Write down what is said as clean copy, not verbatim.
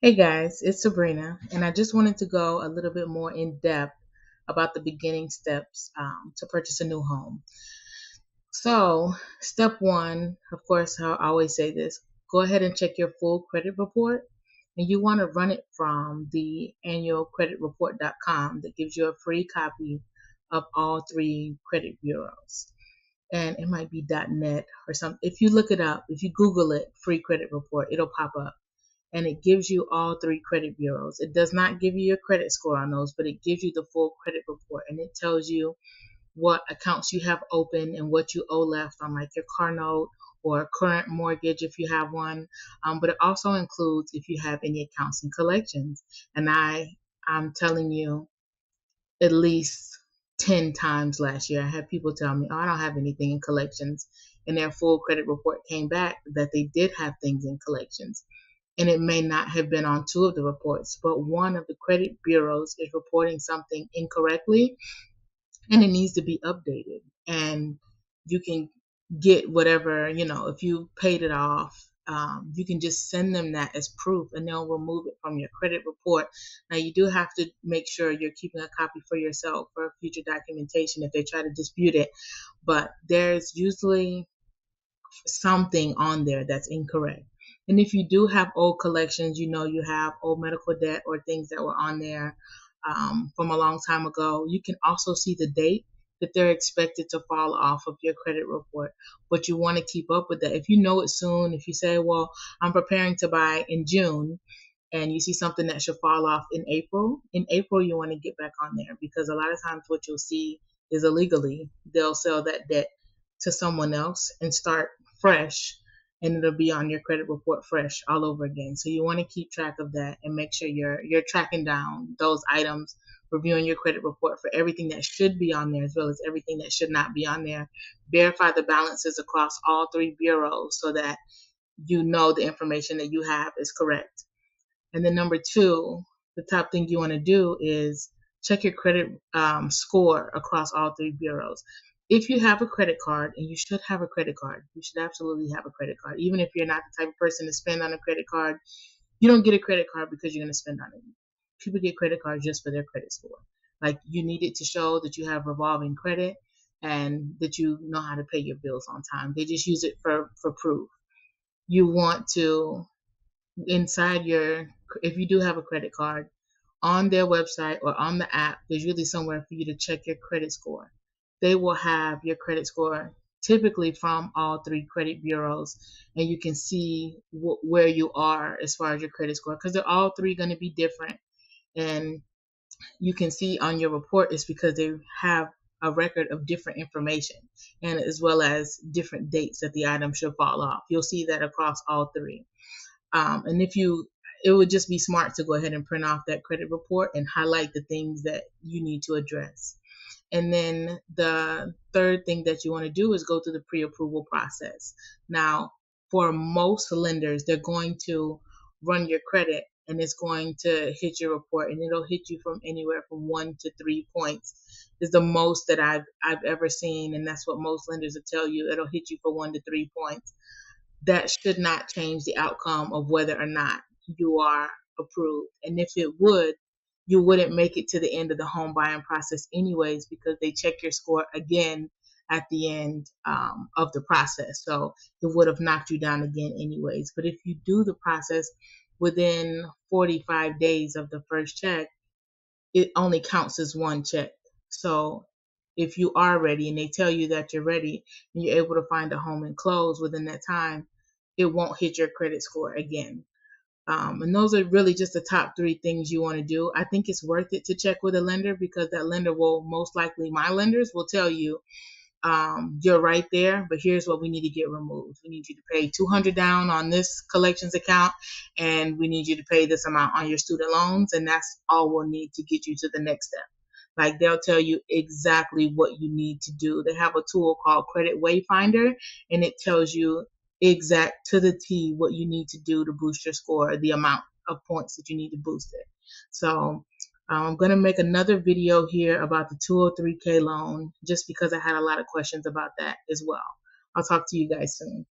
Hey guys, it's Sabrina, and I just wanted to go a little bit more in depth about the beginning steps to purchase a new home. So, step one, of course, I always say this, go ahead and check your full credit report, and you want to run it from the annualcreditreport.com that gives you a free copy of all three credit bureaus. And it might be .net or something. If you look it up, if you Google it, free credit report, it'll pop up and it gives you all three credit bureaus. It does not give you your credit score on those, but it gives you the full credit report and it tells you what accounts you have open and what you owe left on like your car note or current mortgage if you have one. But it also includes if you have any accounts in collections. And I'm telling you, at least 10 times last year, I had people tell me, oh, I don't have anything in collections. And their full credit report came back that they did have things in collections, and it may not have been on two of the reports, but one of the credit bureaus is reporting something incorrectly and it needs to be updated. And you can get whatever, if you paid it off, you can just send them that as proof and they'll remove it from your credit report. Now, you do have to make sure you're keeping a copy for yourself for future documentation if they try to dispute it. But there's usually something on there that's incorrect. And if you do have old collections, you have old medical debt or things that were on there from a long time ago, you can also see the date that they're expected to fall off of your credit report. But you want to keep up with that. If you know it soon, if you say, well, I'm preparing to buy in June, and you see something that should fall off in April you want to get back on there, because a lot of times what you'll see is illegally they'll sell that debt to someone else and start fresh, and it'll be on your credit report fresh all over again. So you want to keep track of that and make sure you're tracking down those items, reviewing your credit report for everything that should be on there as well as everything that should not be on there. Verify the balances across all three bureaus so that you know the information that you have is correct. And then number two, the top thing you want to do is check your credit score across all three bureaus. If you have a credit card, and you should have a credit card, you should absolutely have a credit card. Even if you're not the type of person to spend on a credit card, you don't get a credit card because you're going to spend on it. People get credit cards just for their credit score. Like, you need it to show that you have revolving credit and that you know how to pay your bills on time. They just use it for proof. You want to, inside your, if you do have a credit card, on their website or on the app, there's usually somewhere for you to check your credit score. They will have your credit score typically from all three credit bureaus, and you can see where you are as far as your credit score, because they're all three going to be different. And you can see on your report is because they have a record of different information, and as well as different dates that the item should fall off. You'll see that across all three. And it would just be smart to go ahead and print off that credit report and highlight the things that you need to address. And then the third thing that you want to do is go through the pre-approval process. Now, for most lenders, they're going to run your credit and it's going to hit your report, and it'll hit you from anywhere from 1 to 3 points is the most that I've ever seen, and that's what most lenders will tell you. It'll hit you for 1 to 3 points. That should not change the outcome of whether or not you are approved. And if it would, you wouldn't make it to the end of the home buying process anyways, because they check your score again at the end of the process. So it would have knocked you down again anyways. But if you do the process within 45 days of the first check, it only counts as one check. So if you are ready and they tell you that you're ready and you're able to find a home and close within that time, it won't hit your credit score again. And those are really just the top three things you want to do. I think it's worth it to check with a lender, because that lender will most likely, my lenders will tell you, you're right there, but here's what we need to get removed. We need you to pay $200 down on this collections account, and we need you to pay this amount on your student loans, and that's all we'll need to get you to the next step. Like, they'll tell you exactly what you need to do. They have a tool called Credit Wayfinder, and it tells you exact to the T what you need to do to boost your score, the amount of points that you need to boost it. So I'm going to make another video here about the 203K loan, just because I had a lot of questions about that as well. I'll talk to you guys soon.